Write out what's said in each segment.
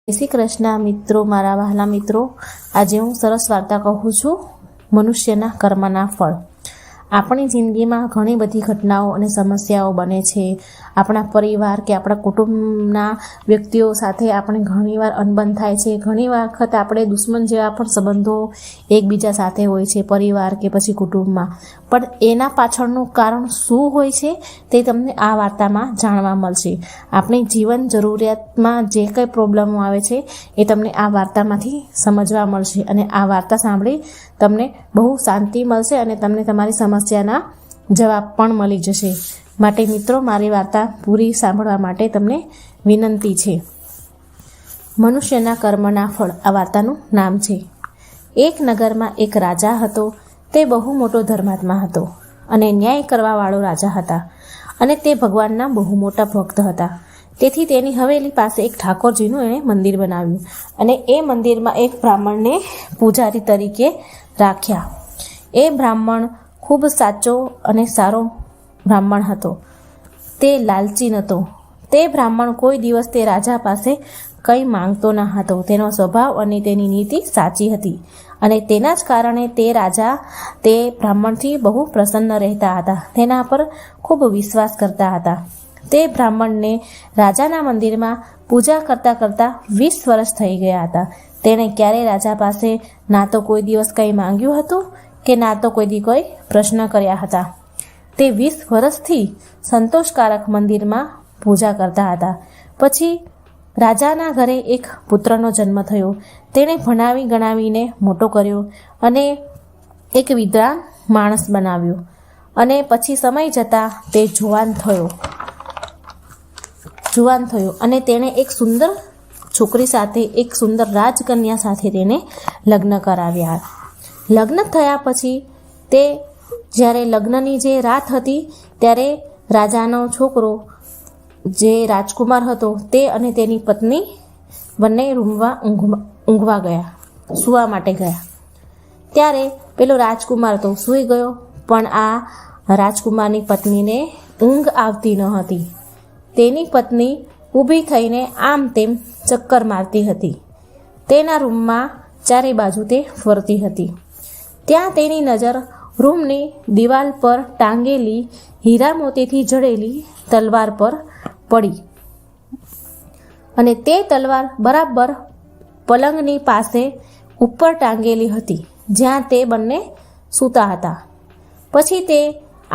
શ્રી કૃષ્ણ મિત્રો, મારા વહાલા મિત્રો, આજે હું સરસ વાર્તા કહું છું, મનુષ્યના કર્મના ફળ. આપણી જિંદગીમાં ઘણી બધી ઘટનાઓ અને સમસ્યાઓ બને છે. આપણા પરિવાર કે આપણા કુટુંબના વ્યક્તિઓ સાથે આપણે ઘણીવાર અનબન થાય છે. ઘણી વખત આપણે દુશ્મન જેવા પણ સંબંધો એકબીજા સાથે હોય છે, પરિવાર કે પછી કુટુંબમાં. પણ એના પાછળનું કારણ શું હોય છે તે તમને આ વાર્તામાં જાણવા મળશે. આપણી જીવન જરૂરિયાતમાં જે કંઈ પ્રોબ્લેમો આવે છે એ તમને આ વાર્તામાંથી સમજવા મળશે. અને આ વાર્તા સાંભળી તમને બહુ શાંતિ મળશે અને તમને તમારી સમસ્યાના જવાબ પણ મળી જશે. માટે મિત્રો, મારી વાર્તા પૂરી સાંભળવા માટે તમને વિનંતી છે. મનુષ્યના કર્મના ફળ, આ વાર્તાનું નામ છે. એક નગરમાં એક રાજા હતો. તે બહુ મોટો ધર્માત્મા હતો અને ન્યાય કરવાવાળો રાજા હતા, અને તે ભગવાનના બહુ મોટા ભક્ત હતા. તેથી તેની હવેલી પાસે એક ઠાકોરજીનું એણે મંદિર બનાવ્યું, અને એ મંદિરમાં એક બ્રાહ્મણને પૂજારી તરીકે રાખ્યા. એ બ્રાહ્મણ ખૂબ સાચો અને સારો બ્રાહ્મણ હતો. તે લાલચી નહોતો. તે બ્રાહ્મણ કોઈ દિવસ તે રાજા પાસે કંઈ માંગતો ન હતો. તેનો સ્વભાવ અને તેની નીતિ સાચી હતી, અને તેના જ કારણે તે રાજા તે બ્રાહ્મણથી બહુ પ્રસન્ન રહેતા હતા, તેના પર ખૂબ વિશ્વાસ કરતા હતા. તે બ્રાહ્મણને રાજાના મંદિરમાં પૂજા કરતાં કરતાં 20 વર્ષ થઈ ગયા હતા. તેણે ક્યારેય રાજા પાસે ના તો કોઈ દિવસ કંઈ માંગ્યું હતું કે ના તો કોઈ દી કોઈ પ્રશ્ન કર્યા હતા. તે 20 વર્ષથી સંતોષકારક મંદિરમાં પૂજા કરતા હતા. પછી રાજાના ઘરે એક પુત્રનો જન્મ થયો. તેણે ભણાવી ગણાવીને મોટો કર્યો અને એક વિદ્વાન માણસ બનાવ્યો. અને પછી સમય જતાં તે જુવાન થયો અને તેણે એક સુંદર છોકરી સાથે, એક સુંદર રાજકન્યા સાથે તેને લગ્ન કરાવ્યા. લગ્ન થયા પછી તે જ્યારે લગ્નની જે રાત હતી ત્યારે રાજાનો છોકરો જે રાજકુમાર હતો તે અને તેની પત્ની બંને રૂમમાં ઊંઘવા ગયા, સૂવા માટે ગયા. ત્યારે પેલો રાજકુમાર તો સૂઈ ગયો, પણ આ રાજકુમારની પત્નીને ઊંઘ આવતી ન હતી. તેની પત્ની ઊભી થઈને આમ તેમ ચક્કર મારતી હતી. તેના રૂમમાં ચારે બાજુ તે ફરતી હતી. ત્યાં તેની નજર રૂમની દિવાલ પર ટાંગેલી હીરા મોતીથી જડેલી તલવાર પર પડી, અને તે તલવાર બરાબર પલંગની પાસે ઉપર ટાંગેલી હતી જ્યાં તે બંને સૂતા હતા. પછી તે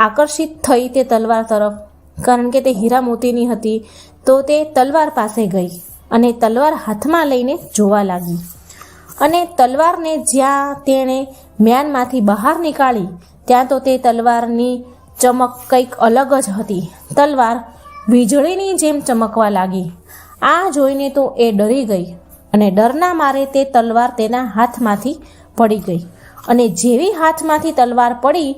આકર્ષિત થઈ તે તલવાર તરફ, કારણ કે તે હીરા મોતીની હતી. તો તે તલવાર પાસે ગઈ અને તલવાર હાથમાં લઈને જોવા લાગી. અને તલવારને જ્યાં તેણે મ્યાનમાંથી બહાર નીકાળી ત્યાં તો તે તલવારની ચમક કંઈક અલગ જ હતી. તલવાર વીજળીની જેમ ચમકવા લાગી. આ જોઈને તો એ ડરી ગઈ, અને ડરના મારે તે તલવાર તેના હાથમાંથી પડી ગઈ. અને જેવી હાથમાંથી તલવાર પડી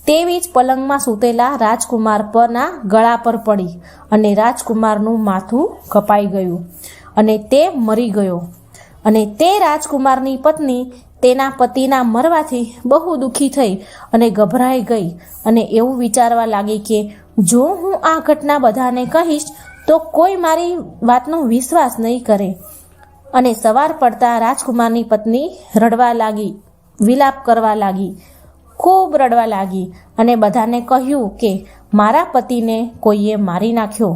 તેવી જ પલંગમાં સૂતેલા રાજકુમાર પરના ગળા પર પડી, અને રાજકુમારનું માથું કપાઈ ગયું અને તે મરી ગયો. અને તે રાજકુમારની પત્ની તેના પતિના મરવાથી બહુ દુઃખી થઈ અને ગભરાઈ ગઈ, અને એવું વિચારવા લાગી કે જો હું આ ઘટના બધાને કહીશ તો કોઈ મારી વાતનો વિશ્વાસ નહીં કરે. અને સવાર પડતા રાજકુમારની પત્ની રડવા લાગી, વિલાપ કરવા લાગી, ખૂબ રડવા લાગી, અને બધાને કહ્યું કે મારા પતિને કોઈએ મારી નાખ્યો.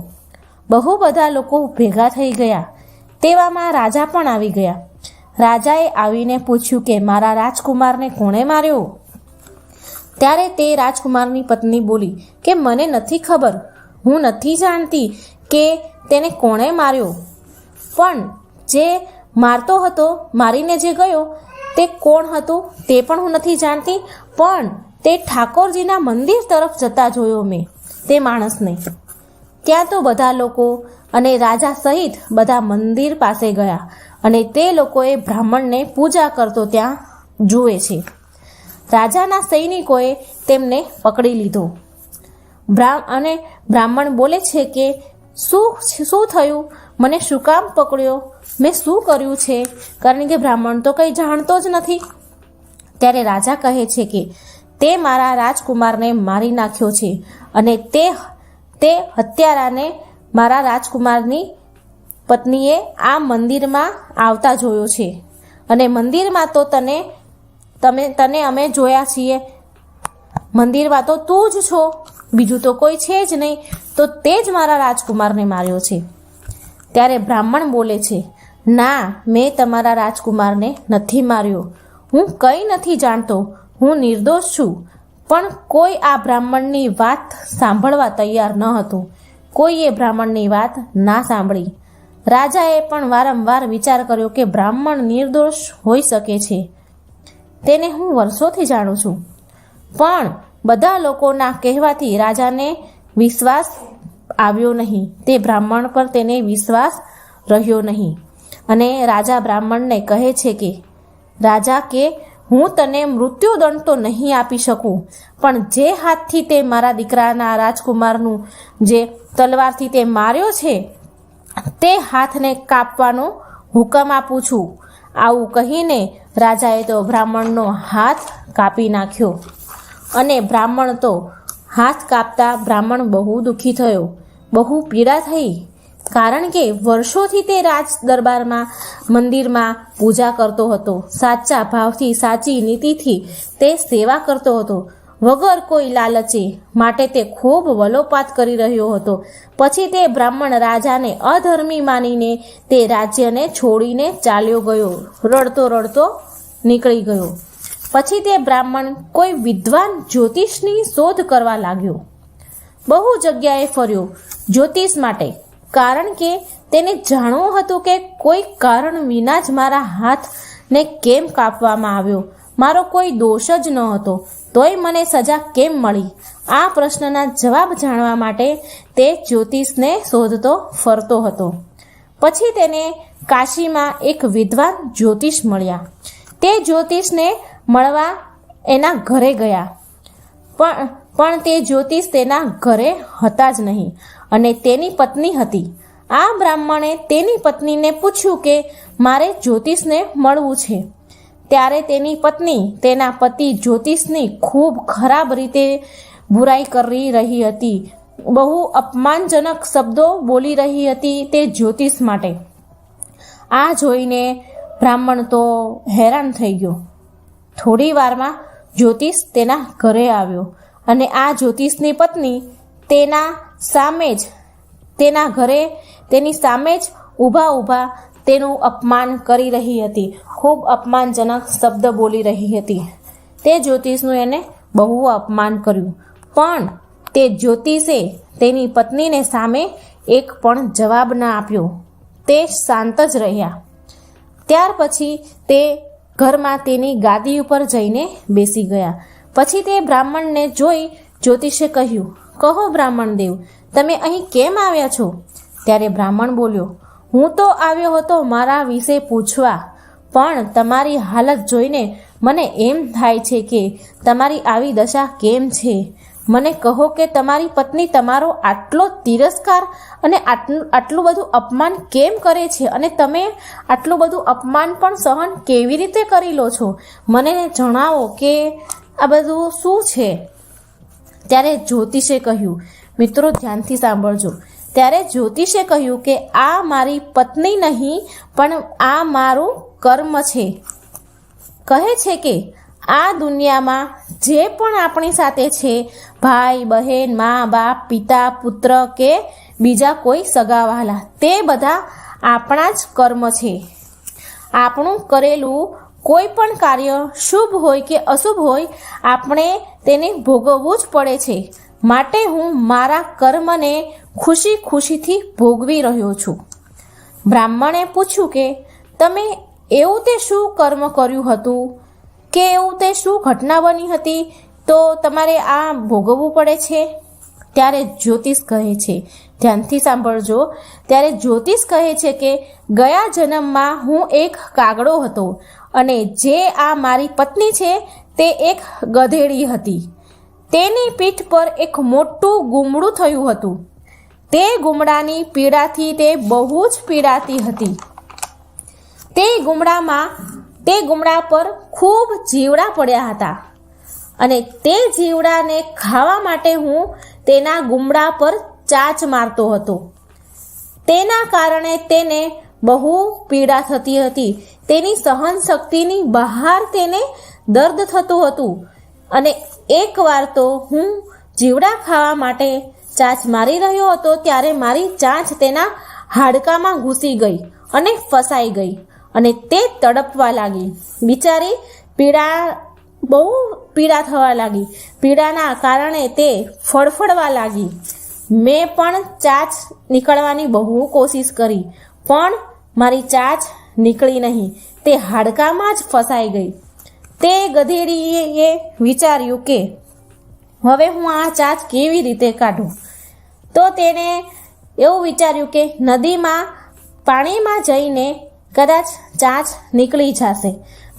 બહુ બધા લોકો ભેગા થઈ ગયા. તેવામાં રાજા પણ આવી ગયા. રાજાએ આવીને પૂછ્યું કે મારા રાજકુમારને કોણે માર્યો? ત્યારે તે રાજકુમારની પત્ની બોલી કે મને નથી ખબર, હું નથી જાણતી કે તેને કોણે માર્યો. પણ જે મારતો હતો, મારીને જે ગયો, તે કોણ હતું તે પણ હું નથી જાણતી. પણ તે ઠાકોરજીના મંદિર તરફ જતા જોયો મેં તે માણસને. ત્યાં તો બધા લોકો અને રાજા સહિત બધા મંદિર પાસે ગયા, અને તે લોકોએ બ્રાહ્મણને પૂજા કરતો ત્યાં જુએ છે. રાજાના સૈનિકોએ તેમને પકડી લીધો. અને બ્રાહ્મણ બોલે છે કે શું થયું, મને શું કામ પકડ્યો, મેં શું કર્યું છે? કારણ કે બ્રાહ્મણ તો કંઈ જાણતો જ નથી. ત્યારે રાજા કહે છે કે તે મારા રાજકુમારને મારી નાખ્યો છે, અને તે હત્યારાને મારા રાજકુમારની પત્નીએ આ મંદિરમાં આવતા જોયો છે અને મંદિરમાં તો તને અમે જોયા છીએ. મંદિરમાં તો તું જ છો, બીજું તો કોઈ છે જ નહીં, તો તે જ મારા રાજકુમારને માર્યો છે. ત્યારે બ્રાહ્મણ બોલે છે, ના, મેં તમારા રાજકુમારને નથી માર્યો. હું કંઈ નથી જાણતો, હું નિર્દોષ છું. પણ કોઈ આ બ્રાહ્મણની વાત સાંભળવા તૈયાર ન હતું. કોઈએ બ્રાહ્મણની વાત ના સાંભળી. રાજાએ પણ વારંવાર વિચાર કર્યો કે બ્રાહ્મણ નિર્દોષ હોઈ શકે છે, તેને હું વર્ષોથી જાણું છું. પણ બધા લોકોના કહેવાથી રાજાને વિશ્વાસ આવ્યો નહીં. તે બ્રાહ્મણ પર તેને વિશ્વાસ રહ્યો નહીં અને રાજા બ્રાહ્મણને કહે છે કે રાજા કે હું તને મૃત્યુદંડ તો નહીં આપી શકું, પણ જે હાથથી તે મારા દીકરાના રાજકુમારનું જે તલવારથી તે માર્યો છે તે હાથને કાપવાનો હુકમ આપું છું. આવું કહીને રાજાએ તો બ્રાહ્મણનો હાથ કાપી નાખ્યો અને બ્રાહ્મણ તો હાથ કાપતા બ્રાહ્મણ બહુ દુઃખી થયો, બહુ પીડા થઈ. કારણ કે વર્ષોથી તે રાજ દરબારમાં મંદિરમાં પૂજા કરતો હતો. સાચા ભાવથી, સાચી નીતિથી તે સેવા કરતો હતો, વગર કોઈ લાલચે. માટે તે ખૂબ વલોપાત કરી રહ્યો હતો. પછી તે બ્રાહ્મણ રાજાને અધર્મી માનીને તે રાજ્યને છોડીને ચાલ્યો ગયો, રડતો રડતો નીકળી ગયો. પછી તે બ્રાહ્મણ કોઈ વિદ્વાન જ્યોતિષની શોધ કરવા લાગ્યો. બહુ જગ્યાએ ફર્યો જ્યોતિષ માટે, કારણ કે તેને જાણવું હતું કે કોઈ કારણ વિના જ મારા હાથને કેમ કાપવામાં આવ્યો. મારો કોઈ દોષ જ ન હતો, તોય મને સજા કેમ મળી? આ પ્રશ્નના જવાબ જાણવા માટે તે જ્યોતિષને શોધતો ફરતો હતો. પછી તેને કાશીમાં એક વિદ્વાન જ્યોતિષ મળ્યા. તે જ્યોતિષને મળવા એના ઘરે ગયા, પણ તે જ્યોતિષ તેના ઘરે હતા જ નહીં અને તેની પત્ની હતી. આ બ્રાહ્મણે તેની પત્નીને પૂછ્યું કે મારે જ્યોતિષને મળવું છે. ત્યારે તેની પત્ની તેના પતિ જ્યોતિષની ખૂબ ખરાબ રીતે બુરાઈ કરી રહી હતી, બહુ અપમાનજનક શબ્દો બોલી રહી હતી તે જ્યોતિષ માટે. આ જોઈને બ્રાહ્મણ તો હેરાન થઈ ગયો. થોડી વારમાં જ્યોતિષ તેના ઘરે આવ્યો અને આ જ્યોતિષની પત્ની તેના ઘરે તેની સામે જ ઊભા તેનું અપમાન કરી રહી હતી, ખૂબ અપમાનજનક શબ્દ બોલી રહી હતી. તે જ્યોતિષનું એને બહુ અપમાન કર્યું, પણ તે જ્યોતિષે તેની પત્નીને સામે એક પણ જવાબ ના આપ્યો. તે શાંત જ રહ્યા. ત્યાર પછી તે ઘરમાં તેની ગાદી ઉપર જઈને બેસી ગયા. પછી તે બ્રાહ્મણને જોઈ જ્યોતિષે કહ્યું, કહો બ્રાહ્મણ દેવ, તમે અહીં કેમ આવ્યા છો? ત્યારે બ્રાહ્મણ બોલ્યો, હું તો આવ્યો હતો મારા વિશે પૂછવા, પણ તમારી હાલત જોઈને મને એમ થાય છે કે તમારી આવી દશા કેમ છે. મને કહો કે તમારી પત્ની તમારો આટલો તિરસ્કાર અને આટલું બધું અપમાન કેમ કરે છે અને તમે આટલું બધું અપમાન પણ સહન કેવી રીતે કરી લો છો? મને જણાવો કે આ બધું શું છે? ત્યારે જ્યોતિષે કહ્યું, મિત્રો ધ્યાનથી સાંભળજો. ત્યારે જ્યોતિષે કહ્યું કે આ મારી પત્ની નહીં, પણ આ મારું કર્મ છે. કહે છે કે આ દુનિયામાં જે પણ આપણી સાથે છે, ભાઈ બહેન, મા બાપ, પિતા પુત્ર કે બીજા કોઈ સગાવાલા, તે બધા આપણા જ કર્મ છે. આપણું કરેલું કોઈ પણ કાર્ય શુભ હોય કે અશુભ હોય, આપણે તેને ભોગવવું જ પડે છે. માટે હું મારા કર્મને ખુશીથી ભોગવી રહ્યો છું. બ્રાહ્મણે પૂછ્યું કે તમે એવું તે શું કર્મ કર્યું હતું કે એવું તે શું ઘટના બની હતી તો તમારે આ ભોગવવું પડે છે? ત્યારે જ્યોતિષ કહે છે, ધ્યાનથી સાંભળજો. ત્યારે જ્યોતિષ કહે છે કે ગયા જન્મમાં હું એક કાગડો હતો અને જે આ મારી પત્ની છે તે એક ગધેડી હતી. તેની પીઠ પર એક મોટું ગુમડું થયું હતું. તે ગુમડાની પીડાથી તે બહુ જ પીડાતી હતી. તે ગુમડા પર ખૂબ જીવડા પડ્યા હતા અને તે જીવડાને ખાવા માટે હું તેના ગુમડા પર ચાંચ મારતો હતો. તેના કારણે તેને બહુ પીડા થતી હતી. તેની સહન શક્તિની બહાર તેને દર્દ થતું હતું. અને એકવાર તો હું જીવડા ખાવા માટે ચાંચ મારી રહ્યો હતો ત્યારે મારી ચાંચ તેના હાડકામાં ઘૂસી ગઈ અને ફસાઈ ગઈ અને તે તડપવા લાગી. બિચારી બહુ પીડા થવા લાગી. પીડાના કારણે તે ફડફડવા લાગી. મેં પણ ચાંચ નીકળવાની બહુ કોશિશ કરી, પણ મારી ચાંચ નીકળી નહીં. તે હાડકામાં જ ફસાઈ ગઈ. તે ગધેડીએ વિચાર્યું કે હવે હું આ ચાંચ કેવી રીતે કાઢું? તો તેને એવું વિચાર્યું કે નદીમાં પાણીમાં જઈને કદાચ ચાંચ નીકળી જશે.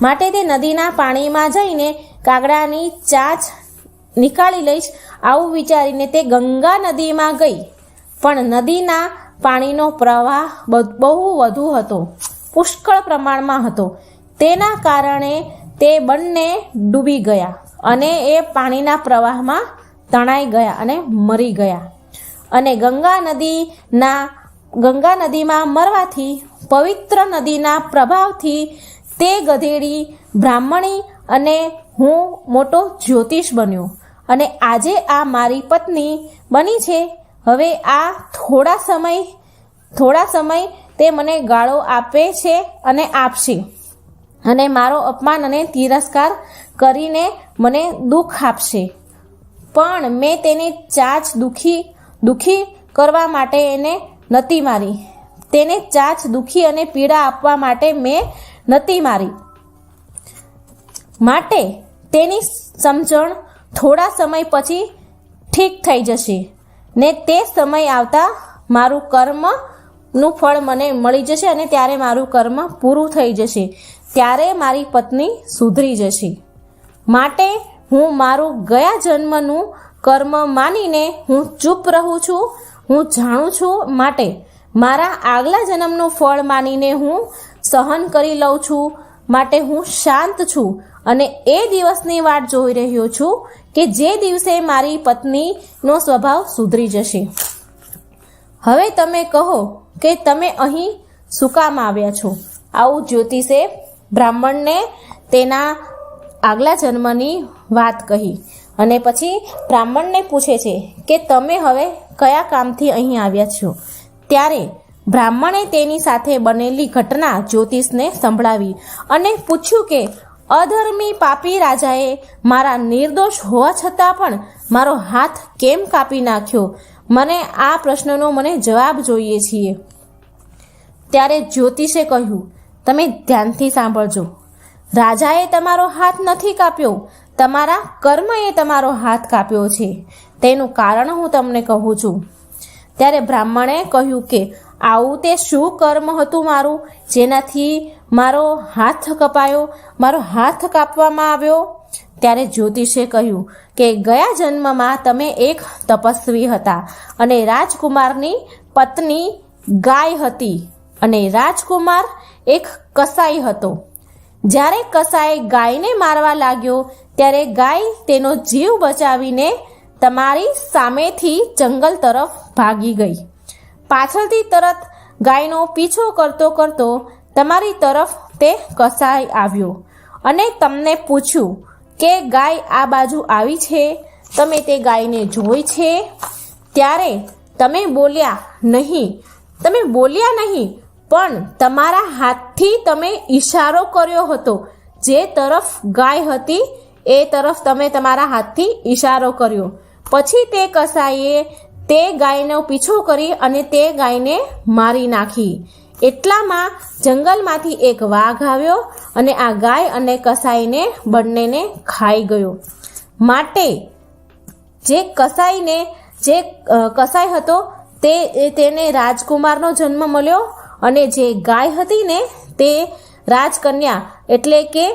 માટે તે નદીના પાણીમાં જઈને કાગડાની ચાંચ નીકાળી લઈશ, આવું વિચારીને તે ગંગા નદીમાં ગઈ. પણ નદીના પાણીનો પ્રવાહ બહુ વધુ હતો, પુષ્કળ પ્રમાણમાં હતો. તેના કારણે તે બંને ડૂબી ગયા અને એ પાણીના પ્રવાહમાં તણાઈ ગયા અને મરી ગયા. અને ગંગા નદીમાં મરવાથી, પવિત્ર નદીના પ્રભાવથી તે ગધેડી બ્રાહ્મણી અને હું મોટો જ્યોતિષ બન્યો. અને આજે આ મારી પત્ની બની છે. હવે આ થોડા સમય તે મને ગાળો આપે છે અને આપશે, અને મારો અપમાન અને તિરસ્કાર કરીને મને દુઃખ આપશે. પણ મેં તેની ચાંચ દુઃખી કરવા માટે એને નહોતી મારી. તેને ચાંચ દુઃખી અને પીડા આપવા માટે મેં નહોતી મારી. માટે તેની સમજણ થોડા સમય પછી ઠીક થઈ જશે ને તે સમય આવતા મારું કર્મનું ફળ મને મળી જશે અને ત્યારે મારું કર્મ પૂરું થઈ જશે. ત્યારે મારી પત્ની સુધરી જશે. માટે હું મારું ગયા જન્મનું કર્મ માનીને હું ચૂપ રહું છું. હું જાણું છું, માટે મારા આગલા જન્મનું ફળ માનીને હું સહન કરી લઉં છું. માટે હું શાંત છું અને એ દિવસની વાટ જોઈ રહ્યો છું કે જે દિવસે મારી પત્નીનો સ્વભાવ સુધરી જશે. હવે તમે કહો કે તમે અહીં શું કામ આવ્યા છો? આવું જ્યોતિષે બ્રાહ્મણને તેના આગલા જન્મની વાત કહી. અને પછી બ્રાહ્મણને પૂછે છે કે તમે હવે કયા કામથી અહીં આવ્યા છો? ત્યારે બ્રાહ્મણે તેની સાથે બનેલી ઘટના જ્યોતિષને સંભળાવી અને પૂછ્યું કે અધર્મી પાપી રાજાએ મારા નિર્દોષ હોવા છતાં પણ મારો હાથ કેમ કાપી નાખ્યો? મને આ પ્રશ્નનો મને જવાબ જોઈએ છીએ. ત્યારે જ્યોતિષે કહ્યું, તમે ધ્યાનથી સાંભળજો. રાજાએ તમારો હાથ નથી કાપ્યો, તમારા કર્મએ તમારો હાથ કાપ્યો છે. તેનું કારણ હું તમને કહું છું. ત્યારે બ્રાહ્મણે કહ્યું કે આવું તે શું કર્મ હતું મારું, જેનાથી મારો હાથ કપાયો, મારો હાથ કાપવામાં આવ્યો? ત્યારે જ્યોતિષે કહ્યું કે ગયા જન્મમાં તમે એક તપસ્વી હતા અને રાજકુમારની પત્ની ગાય હતી, અને રાજકુમાર એક કસાઈ હતો. જ્યારે કસાઈ ગાયને મારવા લાગ્યો ત્યારે ગાય તેનો જીવ બચાવીને તમારી સામેથી જંગલ તરફ ભાગી ગઈ. પાછળથી તરત ગાયનો પીછો કરતો તમારી તરફ તે કસાઈ આવ્યો અને તમને પૂછ્યું કે ગાય આ બાજુ આવી છે, તમે તે ગાયને જોઈ છે? ત્યારે તમે બોલ્યા નહીં, પણ તમારા હાથથી તમે ઈશારો કર્યો હતો. જે તરફ ગાય હતી એ તરફ તમે તમારા હાથથી ઈશારો કર્યો. પછી તે કસાઈએ તે ગાયનો પીછો કરી અને તે ગાયને મારી નાખી. એટલામાં જંગલમાંથી એક વાઘ આવ્યો અને આ ગાય અને કસાઈને બંનેને ખાઈ ગયો. માટે જે કસાઈ હતો તેને રાજકુમારનો જન્મ મળ્યો, અને જે ગાય હતી ને તે રાજકન્યા એટલે કે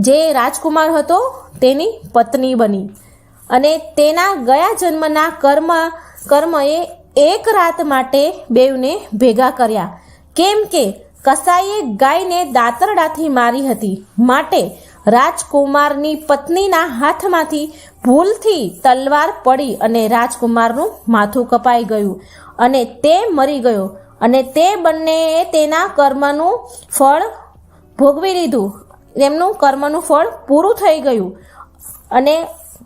જે રાજકુમાર હતો તેની પત્ની બની. અને તેના ગયા જન્મના કર્મએ એક રાત માટે બેવને ભેગા કર્યા. કેમ કે કસાઈએ ગાયને દાતરડાથી મારી હતી, માટે રાજકુમારની પત્નીના હાથમાંથી ભૂલથી તલવાર પડી અને રાજકુમારનું માથું કપાઈ ગયું. અને તે મરી ગયો અને તે બંનેએ તેના કર્મનું ફળ ભોગવી લીધું. તેમનું કર્મનું ફળ પૂરું થઈ ગયું અને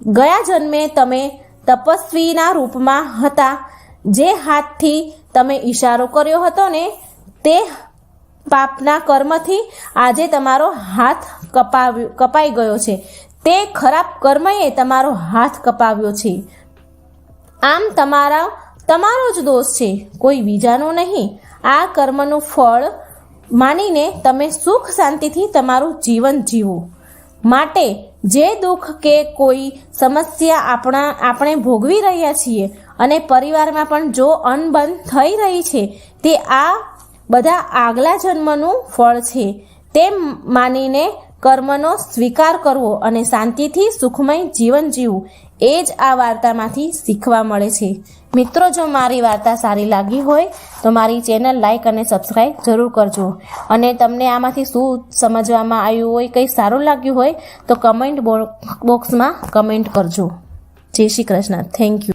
ગયા જન્મે તમે તપસ્વીના રૂપમાં હતા. જે હાથથી તમે ઈશારો કર્યો હતો ને તે પાપના કર્મથી આજે તમારો હાથ કપાઈ ગયો છે. તે ખરાબ કર્મએ તમારો હાથ કપાવ્યો છે. આમ તમારો જ દોષ છે, કોઈ બીજાનો નહીં. આ કર્મનું ફળ માનીને તમે સુખ શાંતિથી તમારું જીવન જીવો. માટે જે દુઃખ કે કોઈ સમસ્યા આપણે ભોગવી રહ્યા છીએ અને પરિવારમાં પણ જો અનબન થઈ રહી છે તે આ બધા આગલા જન્મનું ફળ છે તેમ માનીને કર્મનો સ્વીકાર કરવો અને શાંતિથી સુખમય જીવન જીવવું એ જ આ વાર્તામાંથી શીખવા મળે છે. મિત્રો, જો મારી વાર્તા સારી લાગી હોય તો મારી ચેનલ લાઈક અને સબસ્ક્રાઈબ જરૂર કરજો. અને તમને આમાંથી શું સમજવામાં આવ્યું હોય, કંઈ સારું લાગ્યું હોય તો કમેન્ટ બોક્સમાં કમેન્ટ કરજો. જય શ્રી કૃષ્ણ. Thank you.